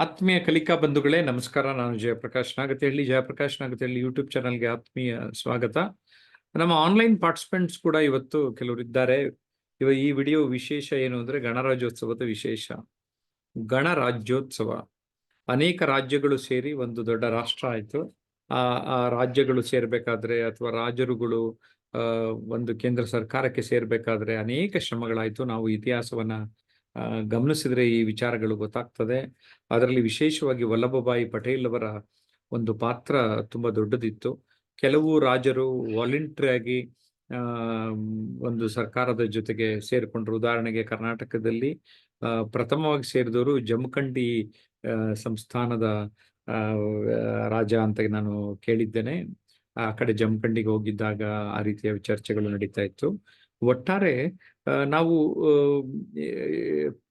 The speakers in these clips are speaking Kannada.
ಆತ್ಮೀಯ ಕಲಿಕಾ ಬಂಧುಗಳೇ, ನಮಸ್ಕಾರ. ನಾನು ಜಯಪ್ರಕಾಶ್ ನಾಗತಿಹಳ್ಳಿ. ಜಯಪ್ರಕಾಶ್ ನಾಗತಿಹಳ್ಳಿ ಯೂಟ್ಯೂಬ್ ಚಾನಲ್ಗೆ ಆತ್ಮೀಯ ಸ್ವಾಗತ. ನಮ್ಮ ಆನ್ಲೈನ್ ಪಾರ್ಟಿಸಿಪೆಂಟ್ಸ್ ಕೂಡ ಇವತ್ತು ಕೆಲವರು ಇದ್ದಾರೆ. ಈ ವಿಡಿಯೋ ವಿಶೇಷ ಏನು ಅಂದ್ರೆ ಗಣರಾಜ್ಯೋತ್ಸವದ ವಿಶೇಷ. ಗಣರಾಜ್ಯೋತ್ಸವ ಅನೇಕ ರಾಜ್ಯಗಳು ಸೇರಿ ಒಂದು ದೊಡ್ಡ ರಾಷ್ಟ್ರ ಆಯಿತು. ಆ ರಾಜ್ಯಗಳು ಸೇರ್ಬೇಕಾದ್ರೆ ಅಥವಾ ರಾಜರುಗಳು ಒಂದು ಕೇಂದ್ರ ಸರ್ಕಾರಕ್ಕೆ ಸೇರ್ಬೇಕಾದ್ರೆ ಅನೇಕ ಶ್ರಮಗಳಾಯಿತು. ನಾವು ಇತಿಹಾಸವನ್ನ ಗಮನಿಸಿದ್ರೆ ಈ ವಿಚಾರಗಳು ಗೊತ್ತಾಗ್ತದೆ. ಅದರಲ್ಲಿ ವಿಶೇಷವಾಗಿ ವಲ್ಲಭಭಾಯಿ ಪಟೇಲ್ ಅವರ ಒಂದು ಪಾತ್ರ ತುಂಬಾ ದೊಡ್ಡದಿತ್ತು. ಕೆಲವು ರಾಜರು ವಾಲಂಟರಿ ಆಗಿ ಒಂದು ಸರ್ಕಾರದ ಜೊತೆಗೆ ಸೇರಿಕೊಂಡ್ರು. ಉದಾಹರಣೆಗೆ ಕರ್ನಾಟಕದಲ್ಲಿ ಪ್ರಥಮವಾಗಿ ಸೇರಿದವರು ಜಮಖಂಡಿ ಸಂಸ್ಥಾನದ ರಾಜ ಅಂತ ನಾನು ಕೇಳಿದ್ದೇನೆ. ಆ ಕಡೆ ಜಮಖಂಡಿಗೆ ಹೋಗಿದ್ದಾಗ ಆ ರೀತಿಯ ಚರ್ಚೆಗಳು ನಡೀತಾ ಇತ್ತು. ಒಟ್ಟಾರೆ ನಾವು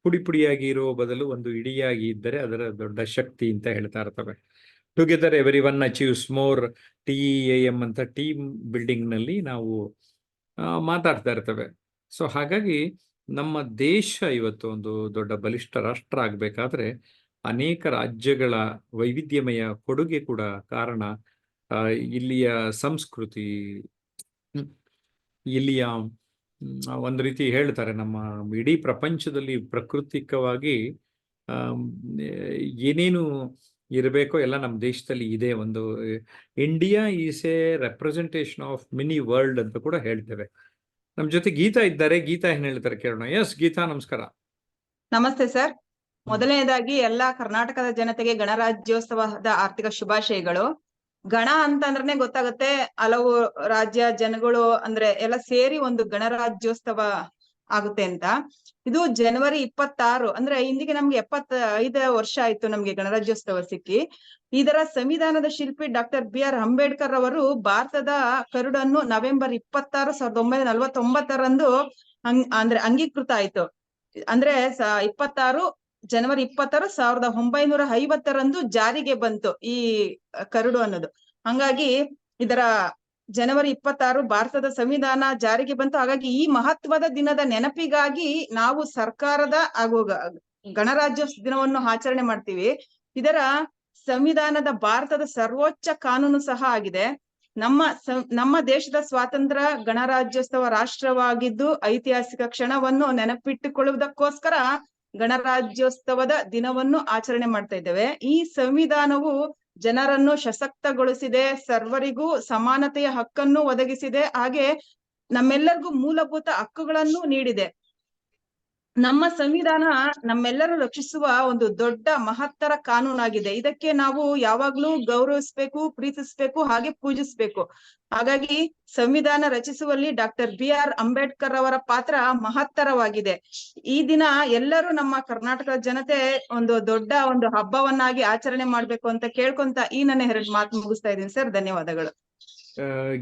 ಪುಡಿ ಪುಡಿಯಾಗಿ ಇರುವ ಬದಲು ಒಂದು ಇಡಿಯಾಗಿ ಇದ್ದರೆ ಅದರ ದೊಡ್ಡ ಶಕ್ತಿ ಅಂತ ಹೇಳ್ತಾ ಇರ್ತವೆ. Together every one achieves more, TEAM ಅಂತ ಟೀಮ್ ಬಿಲ್ಡಿಂಗ್ ನಲ್ಲಿ ನಾವು ಮಾತಾಡ್ತಾ ಇರ್ತವೆ. ಸೊ ಹಾಗಾಗಿ ನಮ್ಮ ದೇಶ ಇವತ್ತು ಒಂದು ದೊಡ್ಡ ಬಲಿಷ್ಠ ರಾಷ್ಟ್ರ ಆಗ್ಬೇಕಾದ್ರೆ ಅನೇಕ ರಾಜ್ಯಗಳ ವೈವಿಧ್ಯಮಯ ಕೊಡುಗೆ ಕೂಡ ಕಾರಣ. ಇಲ್ಲಿಯ ಸಂಸ್ಕೃತಿ, ಇಲ್ಲಿಯ ಒಂದು ರೀತಿ ಹೇಳ್ತಾರೆ, ನಮ್ಮ ಇಡೀ ಪ್ರಪಂಚದಲ್ಲಿ ಪ್ರಾಕೃತಿಕವಾಗಿ ಏನೇನು ಇರಬೇಕೋ ಎಲ್ಲ ನಮ್ಮ ದೇಶದಲ್ಲಿ ಇದೆ. ಒಂದು India is A representation of mini world ಅಂತ ಕೂಡ ಹೇಳ್ತೇವೆ. ನಮ್ ಜೊತೆ ಗೀತಾ ಇದ್ದಾರೆ. ಗೀತಾ ಏನ್ ಹೇಳ್ತಾರೆ ಕೇಳೋಣ. ಎಸ್ ಗೀತಾ, ನಮಸ್ಕಾರ. ನಮಸ್ತೆ ಸರ್. ಮೊದಲನೇದಾಗಿ ಎಲ್ಲಾ ಕರ್ನಾಟಕದ ಜನತೆಗೆ ಗಣರಾಜ್ಯೋತ್ಸವದ ಆರ್ಥಿಕ ಶುಭಾಶಯಗಳು. ಗಣ ಅಂತಂದ್ರೆ ಗೊತ್ತಾಗುತ್ತೆ, ಹಲವು ರಾಜ್ಯ ಜನಗಳು ಅಂದ್ರೆ ಎಲ್ಲ ಸೇರಿ ಒಂದು ಗಣರಾಜ್ಯೋತ್ಸವ ಆಗುತ್ತೆ ಅಂತ. ಇದು ಜನವರಿ 26 ಅಂದ್ರೆ ಇಂದಿಗೆ ನಮ್ಗೆ 75 ವರ್ಷ ಆಯ್ತು ನಮ್ಗೆ ಗಣರಾಜ್ಯೋತ್ಸವ ಸಿಕ್ಕಿ. ಇದರ ಸಂವಿಧಾನದ ಶಿಲ್ಪಿ ಡಾಕ್ಟರ್ BR ಅಂಬೇಡ್ಕರ್ ಅವರು ಭಾರತದ ಕರಡನ್ನು ನವೆಂಬರ್ 26, 1949ರಂದು ಅಂದ್ರೆ ಅಂಗೀಕೃತ ಆಯ್ತು. ಅಂದ್ರೆ 26 ಜನವರಿ 26, 1950ರಂದು ಜಾರಿಗೆ ಬಂತು ಈ ಕರಡು ಅನ್ನೋದು. ಹಂಗಾಗಿ ಇದರ ಜನವರಿ 26 ಭಾರತದ ಸಂವಿಧಾನ ಜಾರಿಗೆ ಬಂತು. ಹಾಗಾಗಿ ಈ ಮಹತ್ವದ ದಿನದ ನೆನಪಿಗಾಗಿ ನಾವು ಸರ್ಕಾರದ ಹಾಗೂ ಗಣರಾಜ್ಯೋತ್ಸವ ದಿನವನ್ನು ಆಚರಣೆ ಮಾಡ್ತೀವಿ. ಇದರ ಸಂವಿಧಾನದ ಭಾರತದ ಸರ್ವೋಚ್ಚ ಕಾನೂನು ಸಹ ಆಗಿದೆ. ನಮ್ಮ ದೇಶದ ಸ್ವಾತಂತ್ರ್ಯ ಗಣರಾಜ್ಯೋತ್ಸವ ರಾಷ್ಟ್ರವಾಗಿದ್ದು ಐತಿಹಾಸಿಕ ಕ್ಷಣವನ್ನು ನೆನಪಿಟ್ಟುಕೊಳ್ಳುವುದಕ್ಕೋಸ್ಕರ ಗಣರಾಜ್ಯೋತ್ಸವದ ದಿನವನ್ನು ಆಚರಣೆ ಮಾಡ್ತಾ ಇದ್ದೇವೆ. ಈ ಸಂವಿಧಾನವು ಜನರನ್ನು ಸಶಕ್ತಗೊಳಿಸಿದೆ, ಸರ್ವರಿಗೂ ಸಮಾನತೆಯ ಹಕ್ಕನ್ನು ಒದಗಿಸಿದೆ, ಹಾಗೆ ನಮ್ಮೆಲ್ಲರಿಗೂ ಮೂಲಭೂತ ಹಕ್ಕುಗಳನ್ನು ನೀಡಿದೆ. ನಮ್ಮ ಸಂವಿಧಾನ ನಮ್ಮೆಲ್ಲರೂ ರಕ್ಷಿಸುವ ಒಂದು ದೊಡ್ಡ ಮಹತ್ತರ ಕಾನೂನಾಗಿದೆ. ಇದಕ್ಕೆ ನಾವು ಯಾವಾಗ್ಲೂ ಗೌರವಿಸ್ಬೇಕು, ಪ್ರೀತಿಸ್ಬೇಕು, ಹಾಗೆ ಪೂಜಿಸ್ಬೇಕು. ಹಾಗಾಗಿ ಸಂವಿಧಾನ ರಚಿಸುವಲ್ಲಿ ಡಾಕ್ಟರ್ BR ಅಂಬೇಡ್ಕರ್ ಅವರ ಪಾತ್ರ ಮಹತ್ತರವಾಗಿದೆ. ಈ ದಿನ ಎಲ್ಲರೂ ನಮ್ಮ ಕರ್ನಾಟಕದ ಜನತೆ ಒಂದು ದೊಡ್ಡ ಒಂದು ಹಬ್ಬವನ್ನಾಗಿ ಆಚರಣೆ ಮಾಡ್ಬೇಕು ಅಂತ ಕೇಳ್ಕೊಂತ ಈ ನನ್ನ 2 ಮಾತು ಮುಗಿಸ್ತಾ ಇದ್ದೀನಿ ಸರ್. ಧನ್ಯವಾದಗಳು.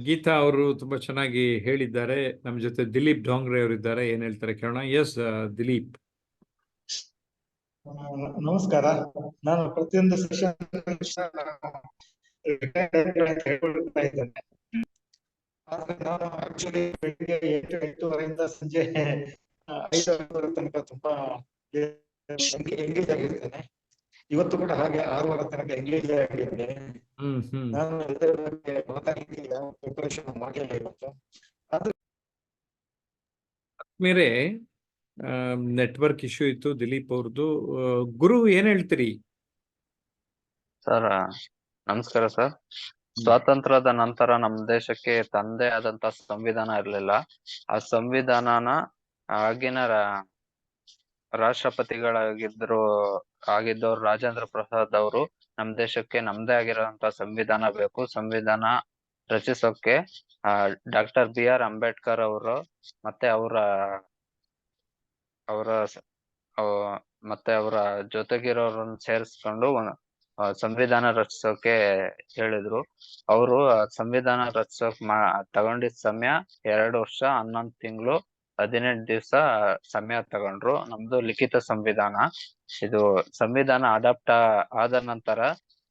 ಗೀತಾ ಅವರು ತುಂಬಾ ಚೆನ್ನಾಗಿ ಹೇಳಿದ್ದಾರೆ. ನಮ್ಮ ಜೊತೆ ದಿಲೀಪ್ ಡೋಂಗ್ರೆ ಅವರು ಇದ್ದಾರೆ. ಏನ್ ಹೇಳ್ತಾರೆ ಕೇಳೋಣ. ಎಸ್ ದಿಲೀಪ್. ನಮಸ್ಕಾರ. ನಾನು ಪ್ರತಿಯೊಂದು ಸೆಷನ್ ನಾನು ಆಕ್ಚುಲಿ ಬೆಳಿಗ್ಗೆ 8:30ರಿಂದ ಸಂಜೆ 5:00 ತನಕ ತುಂಬಾ ಎಂಗೇಜ್ ಆಗಿರ್ತೇನೆ. ಇವತ್ತು ಕೂಡ ಹಾಗೆ 6 ತನಕ ಎಂಗೇಜ್ ಆಗಿದ್ದೇನೆ. ನಾನು ಇದರ ಬಗ್ಗೆ ಮಾತಾಡಲಿಕ್ಕೆ ಯಾವ ಪ್ರಿಪರೇಷನ್ ಮಾಡಲಿಲ್ಲ ಇವತ್ತು. ಮೇರೆ ನೆಟ್ವರ್ಕ್ ಇಶ್ಯೂ ಇತ್ತು ದಿಲೀಪ್ ಅವ್ರದ್ದು. ಗುರು ಏನ್ ಹೇಳ್ತೀರಿ ಸರ್? ನಮಸ್ಕಾರ ಸರ್. ಸ್ವಾತಂತ್ರ್ಯದ ನಂತರ ನಮ್ಮ ದೇಶಕ್ಕೆ ತಂದೆ ಆದಂತ ಸಂವಿಧಾನ ಇರ್ಲಿಲ್ಲ. ಆ ಸಂವಿಧಾನನ ಆಗಿನ ಆಗಿದ್ದವ್ರು ರಾಜೇಂದ್ರ ಪ್ರಸಾದ್ ಅವರು ನಮ್ ದೇಶಕ್ಕೆ ನಮ್ದೇ ಆಗಿರೋಂತ ಸಂವಿಧಾನ ಬೇಕು, ಸಂವಿಧಾನ ರಚಿಸೋಕೆ ಡಾಕ್ಟರ್ BR ಅಂಬೇಡ್ಕರ್ ಅವರು ಮತ್ತೆ ಅವರ ಜೊತೆಗಿರೋರನ್ನ ಸೇರಿಸ್ಕೊಂಡು ಸಂವಿಧಾನ ರಚಿಸೋಕೆ ಹೇಳಿದ್ರು. ಅವರು ಸಂವಿಧಾನ ರಚಿಸೋಕ್ ತಗೊಂಡಿದ್ ಸಮಯ 2 ವರ್ಷ 11 ತಿಂಗಳು 18 ದಿವಸ ಸಮಯ ತಗೊಂಡ್ರು. ನಮ್ದು ಲಿಖಿತ ಸಂವಿಧಾನ. ಇದು ಸಂವಿಧಾನ ಅಡಾಪ್ಟ್ ಆದ ನಂತರ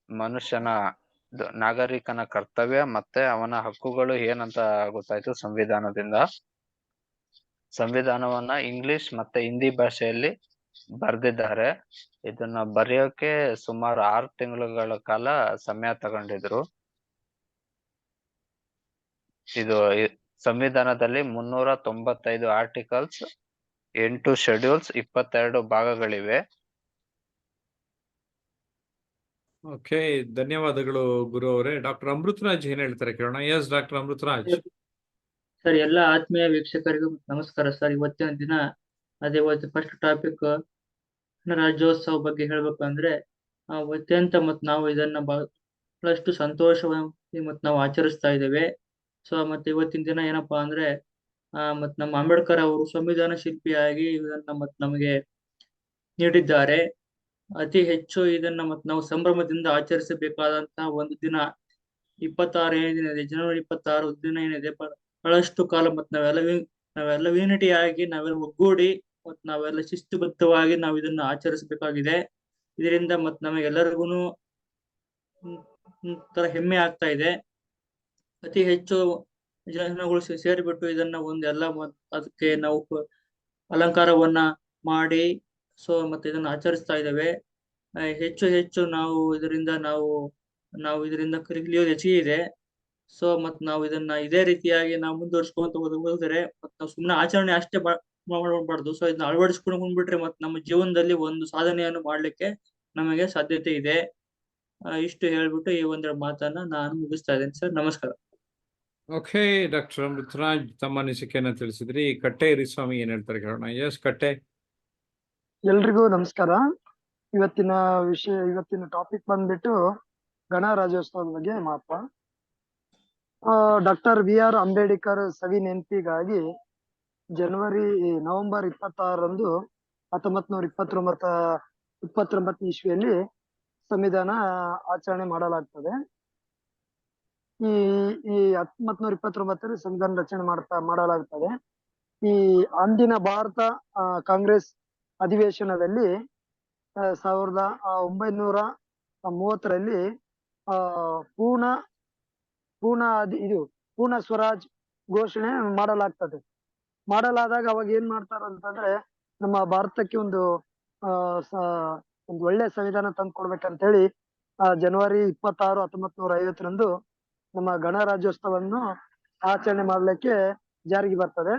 ಮನುಷ್ಯನ ನಾಗರಿಕನ ಕರ್ತವ್ಯ ಮತ್ತೆ ಅವನ ಹಕ್ಕುಗಳು ಏನಂತ ಗೊತ್ತಾಯ್ತು ಸಂವಿಧಾನದಿಂದ. ಸಂವಿಧಾನವನ್ನ ಇಂಗ್ಲಿಷ್ ಮತ್ತೆ ಹಿಂದಿ ಭಾಷೆಯಲ್ಲಿ ಬರ್ದಿದ್ದಾರೆ. ಇದನ್ನ ಬರೆಯೋಕೆ ಸುಮಾರು 6 ತಿಂಗಳುಗಳ ಕಾಲ ಸಮಯ ತಗೊಂಡಿದ್ರು. ಇದು ಸಂವಿಧಾನದಲ್ಲಿ 395 ಆರ್ಟಿಕಲ್ಸ್, 8 ಶೆಡ್ಯೂಲ್ಸ್, 22 ಭಾಗಗಳಿವೆ. ಓಕೆ, ಧನ್ಯವಾದಗಳು ಗುರು ಅವರೇ. ಡಾಕ್ಟರ್ ಅಮೃತರಾಜ್ ಏನ್ ಹೇಳ್ತಾರೆ ಕೇಳೋಣ. S doctor Amrutraj. ಸರ್, ಎಲ್ಲ ಆತ್ಮೀಯ ವೀಕ್ಷಕರಿಗೂ ನಮಸ್ಕಾರ ಸರ್. ಇವತ್ತಿನ ದಿನ ಇವತ್ತು ಫಸ್ಟ್ ಟಾಪಿಕ್ ಗಣರಾಜ್ಯೋತ್ಸವ ಬಗ್ಗೆ ಹೇಳ್ಬೇಕು ಅಂದ್ರೆ ಅತ್ಯಂತ ನಾವು ಇದನ್ನ ಬಹಳಷ್ಟು ಸಂತೋಷವಾಗಿ ನಾವು ಆಚರಿಸ್ತಾ ಇದ್ದೇವೆ. ಸೊ ಮತ್ತೆ ಇವತ್ತಿನ ದಿನ ಏನಪ್ಪಾ ಅಂದ್ರೆ ನಮ್ಮ ಅಂಬೇಡ್ಕರ್ ಅವರು ಸಂವಿಧಾನ ಶಿಲ್ಪಿಯಾಗಿ ಇದನ್ನ ನಮಗೆ ನೀಡಿದ್ದಾರೆ. ಅತಿ ಹೆಚ್ಚು ಇದನ್ನ ನಾವು ಸಂಭ್ರಮದಿಂದ ಆಚರಿಸಬೇಕಾದಂತಹ ಒಂದು ದಿನ 26 ಏನಿದೆ, ಜನವರಿ 26 ದಿನ ಏನಿದೆ, ಬಹಳಷ್ಟು ಕಾಲ ನಾವೆಲ್ಲ ಯೂನಿಟಿ ಆಗಿ ನಾವೆಲ್ಲ ಒಗ್ಗೂಡಿ ನಾವೆಲ್ಲ ಶಿಸ್ತುಬದ್ಧವಾಗಿ ನಾವು ಇದನ್ನ ಆಚರಿಸಬೇಕಾಗಿದೆ. ಇದರಿಂದ ನಮಗೆಲ್ಲರಿಗೂ ತರ ಹೆಮ್ಮೆ ಆಗ್ತಾ ಇದೆ. ಅತಿ ಹೆಚ್ಚು ಜನಗಳು ಸೇರಿಬಿಟ್ಟು ಇದನ್ನ ಅದಕ್ಕೆ ನಾವು ಅಲಂಕಾರವನ್ನ ಮಾಡಿ ಇದನ್ನ ಆಚರಿಸ್ತಾ ಇದ್ದೇವೆ. ಹೆಚ್ಚು ನಾವು ಇದರಿಂದ ಕಲಿಯೋದು ಹೆಚ್ಚಿಗೆ ಇದೆ. ಸೊ ನಾವು ಇದನ್ನ ಇದೇ ರೀತಿಯಾಗಿ ನಾವು ಮುಂದುವರ್ಸ್ಕೊಂತ ಹೋದರೆ ನಾವು ಸುಮ್ಮನೆ ಆಚರಣೆ ಅಷ್ಟೇ ಮಾಡಬಾರ್ದು. ಸೊ ಇದನ್ನ ಅಳವಡಿಸ್ಕೊಂಡು ಬಂದ್ಬಿಟ್ರೆ ನಮ್ಮ ಜೀವನದಲ್ಲಿ ಒಂದು ಸಾಧನೆಯನ್ನು ಮಾಡ್ಲಿಕ್ಕೆ ನಮಗೆ ಸಾಧ್ಯತೆ ಇದೆ. ಇಷ್ಟು ಹೇಳ್ಬಿಟ್ಟು ಈ ಒಂದೆರಡು ಮಾತನ್ನ ನಾನು ಮುಗಿಸ್ತಾ ಇದ್ದೇನೆ ಸರ್. ನಮಸ್ಕಾರ. ಓಕೆ, ಡಾಕ್ಟರ್ ಅಮೃತರಾಜ್ ತಮ್ಮ ಅನಿಸಿಕೆಯನ್ನ ತಿಳಿಸಿದ್ರಿ. ಕಟ್ಟೆ ಹರಿಸ್ವಾಮಿ ಏನ್ ಹೇಳ್ತಾರೆ ಕೇಳೋಣ. ಎಸ್ ಕಟ್ಟೆ. ಎಲ್ರಿಗೂ ನಮಸ್ಕಾರ. ಇವತ್ತಿನ ಟಾಪಿಕ್ ಬಂದ್ಬಿಟ್ಟು ಗಣರಾಜ್ಯೋತ್ಸವದ ಬಗ್ಗೆ ಮಾತ್ರ. ಡಾಕ್ಟರ್ BR ಅಂಬೇಡ್ಕರ್ ಸವಿ ನೆನಪಿಗಾಗಿ ನವೆಂಬರ್ 26ರಂದು 1929 ಇಸ್ವಿಯಲ್ಲಿ ಸಂವಿಧಾನ ಆಚರಣೆ ಮಾಡಲಾಗ್ತದೆ. ಈ 1929 ಸಂವಿಧಾನ ರಚನೆ ಮಾಡಲಾಗ್ತದೆ. ಈ ಅಂದಿನ ಭಾರತ ಕಾಂಗ್ರೆಸ್ ಅಧಿವೇಶನದಲ್ಲಿ 1930ರಲ್ಲಿ ಪೂರ್ಣ ಸ್ವರಾಜ್ ಘೋಷಣೆ ಮಾಡಲಾದಾಗ ಅವಾಗ ಏನ್ ಮಾಡ್ತಾರ ಅಂತಂದ್ರೆ, ನಮ್ಮ ಭಾರತಕ್ಕೆ ಒಂದು ಒಳ್ಳೆ ಸಂವಿಧಾನ ತಂದು ಕೊಡ್ಬೇಕಂತ ಹೇಳಿ ಜನವರಿ 26, 1950ರಂದು ನಮ್ಮ ಗಣರಾಜ್ಯೋತ್ಸವವನ್ನು ಆಚರಣೆ ಮಾಡ್ಲಿಕ್ಕೆ ಜಾರಿಗೆ ಬರ್ತದೆ.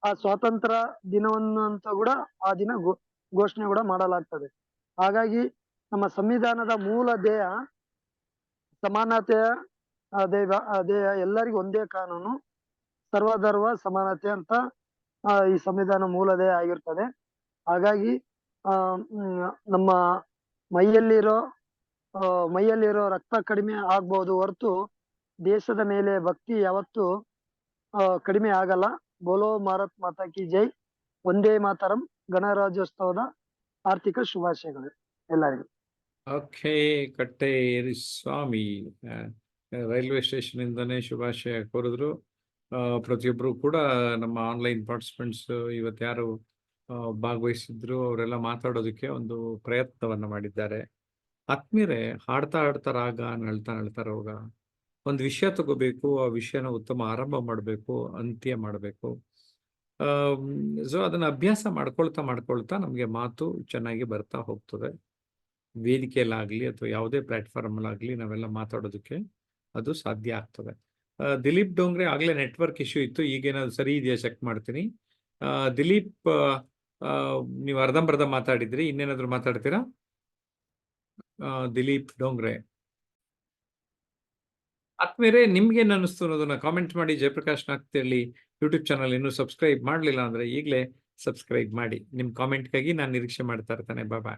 ಆ ಸ್ವಾತಂತ್ರ್ಯ ದಿನವನ್ನು ಅಂತ ಕೂಡ ಆ ದಿನ ಘೋಷಣೆ ಕೂಡ ಮಾಡಲಾಗ್ತದೆ. ಹಾಗಾಗಿ ನಮ್ಮ ಸಂವಿಧಾನದ ಮೂಲ ಧ್ಯೇಯ ಸಮಾನತೆಯ ಧ್ಯೇಯ, ಎಲ್ಲರಿಗೂ ಒಂದೇ ಕಾನೂನು, ಸರ್ವಧರ್ಮ ಸಮಾನತೆ ಅಂತ ಈ ಸಂವಿಧಾನ ಮೂಲ ಧ್ಯೇಯ ಆಗಿರ್ತದೆ. ಹಾಗಾಗಿ ನಮ್ಮ ಮೈಯಲ್ಲಿರೋ ರಕ್ತ ಕಡಿಮೆ ಆಗ್ಬಹುದು ಹೊರತು ದೇಶದ ಮೇಲೆ ಭಕ್ತಿ ಯಾವತ್ತೂ ಕಡಿಮೆ ಆಗಲ್ಲ. ಬೋಲೋ ಭಾರತ್ ಮಾತಾ ಕಿ ಜೈ. ಒಂದೇ ಮಾತರಂ. ಗಣರಾಜ್ಯೋತ್ಸವದ ಆರ್ಥಿಕ ಶುಭಾಶಯಗಳು ಎಲ್ಲರಿಗೂ. ಓಕೆ, ಕಟ್ಟೆ ಸ್ವಾಮಿ ರೈಲ್ವೆ ಸ್ಟೇಷನ್ ಇಂದಾನೆ ಶುಭಾಶಯ ಕೋರಿದ್ರು. ಪ್ರತಿಯೊಬ್ರು ಕೂಡ ನಮ್ಮ ಆನ್ಲೈನ್ ಪಾರ್ಟಿಸಿಪೆಂಟ್ಸ್ ಇವತ್ತು ಯಾರು ಭಾಗವಹಿಸಿದ್ರು ಅವರೆಲ್ಲ ಮಾತಾಡೋದಕ್ಕೆ ಒಂದು ಪ್ರಯತ್ನವನ್ನ ಮಾಡಿದ್ದಾರೆ. ಆತ್ಮೀಯರೇ, ಹಾಡ್ತಾ ರಾಗ ನಳ್ತಾ ರೋಗ. ಒಂದು ವಿಷಯ ತಗೋಬೇಕು, ಆ ವಿಷಯನ ಉತ್ತಮ ಆರಂಭ ಮಾಡಬೇಕು, ಅಂತ್ಯ ಮಾಡಬೇಕು. ಸೊ ಅದನ್ನ ಅಭ್ಯಾಸ ಮಾಡ್ಕೊಳ್ತಾ ನಮ್ಗೆ ಮಾತು ಚೆನ್ನಾಗಿ ಬರ್ತಾ ಹೋಗ್ತದೆ. ವೇದಿಕೆಯಲ್ಲಾಗ್ಲಿ ಅಥವಾ ಯಾವುದೇ ಪ್ಲಾಟ್ಫಾರ್ಮಲ್ಲಾಗ್ಲಿ ನಾವೆಲ್ಲ ಮಾತಾಡೋದಕ್ಕೆ ಅದು ಸಾಧ್ಯ ಆಗ್ತದೆ. ದಿಲೀಪ್ ಡೋಂಗ್ರೆ, ಆಗ್ಲೇ ನೆಟ್ವರ್ಕ್ ಇಶ್ಯೂ ಇತ್ತು, ಈಗೇನಾದ್ರು ಸರಿ ಇದೆಯಾ ಚೆಕ್ ಮಾಡ್ತೀನಿ. ದಿಲೀಪ್, ನೀವು ಅರ್ಧಂಬರ್ಧ ಮಾತಾಡಿದ್ರಿ, ಇನ್ನೇನಾದ್ರು ಮಾತಾಡ್ತೀರಾ? ದಿಲೀಪ್ ಡೋಂಗ್ರೆ. ಆತ್ಮೀಯರೇ, ನಿಮ್ಗೇನು ಅನ್ನಿಸ್ತು ಅನ್ನೋದನ್ನ ಕಾಮೆಂಟ್ ಮಾಡಿ. ಜಯಪ್ರಕಾಶ್ ನಾಗ್ತಿಹಳ್ಳಿ ಯೂಟ್ಯೂಬ್ ಚಾನಲ್ ಇನ್ನೂ ಸಬ್ಸ್ಕ್ರೈಬ್ ಮಾಡಲಿಲ್ಲ ಅಂದ್ರೆ ಈಗಲೇ ಸಬ್ಸ್ಕ್ರೈಬ್ ಮಾಡಿ. ನಿಮ್ಮ ಕಾಮೆಂಟ್ಗಾಗಿ ನಾನು ನಿರೀಕ್ಷೆ ಮಾಡ್ತಾ ಇರ್ತೇನೆ. ಬಾಯ್.